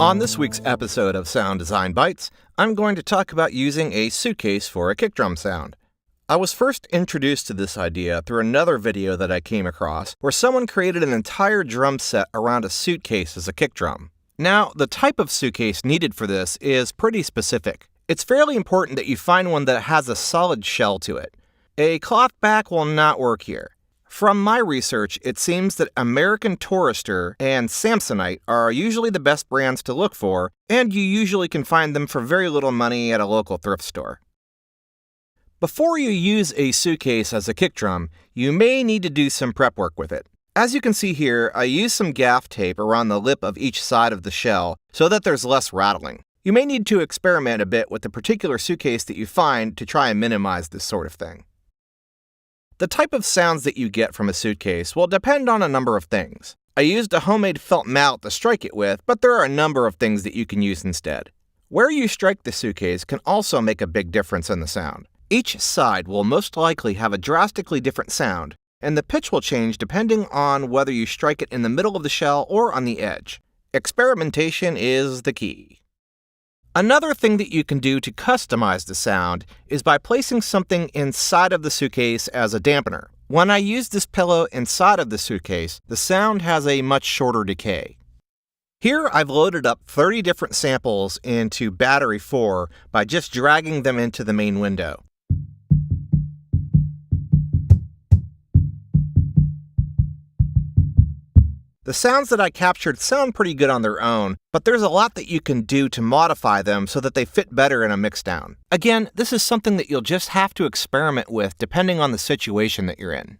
On this week's episode of Sound Design Bites, I'm going to talk about using a suitcase for a kick drum sound. I was first introduced to this idea through another video that I came across where someone created an entire drum set around a suitcase as a kick drum. Now, the type of suitcase needed for this is pretty specific. It's fairly important that you find one that has a solid shell to it. A cloth back will not work here. From my research, it seems that American Tourister and Samsonite are usually the best brands to look for, and you usually can find them for very little money at a local thrift store. Before you use a suitcase as a kick drum, you may need to do some prep work with it. As you can see here, I used some gaff tape around the lip of each side of the shell so that there's less rattling. You may need to experiment a bit with the particular suitcase that you find to try and minimize this sort of thing. The type of sounds that you get from a suitcase will depend on a number of things. I used a homemade felt mallet to strike it with, but there are a number of things that you can use instead. Where you strike the suitcase can also make a big difference in the sound. Each side will most likely have a drastically different sound, and the pitch will change depending on whether you strike it in the middle of the shell or on the edge. Experimentation is the key. Another thing that you can do to customize the sound is by placing something inside of the suitcase as a dampener. When I use this pillow inside of the suitcase, the sound has a much shorter decay. Here I've loaded up 30 different samples into battery 4 by just dragging them into the main window. The sounds that I captured sound pretty good on their own, but there's a lot that you can do to modify them so that they fit better in a mixdown. Again, this is something that you'll just have to experiment with depending on the situation that you're in.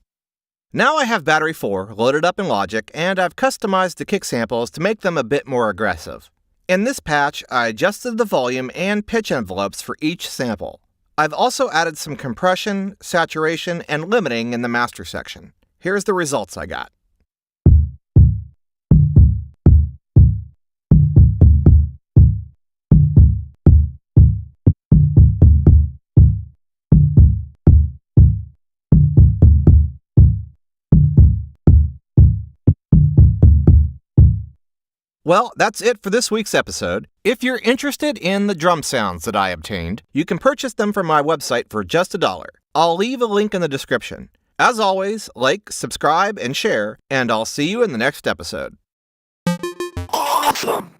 Now I have battery 4 loaded up in Logic, and I've customized the kick samples to make them a bit more aggressive. In this patch, I adjusted the volume and pitch envelopes for each sample. I've also added some compression, saturation, and limiting in the master section. Here's the results I got. Well, that's it for this week's episode. If you're interested in the drum sounds that I obtained, you can purchase them from my website for just $1. I'll leave a link in the description. As always, like, subscribe, and share, and I'll see you in the next episode. Awesome!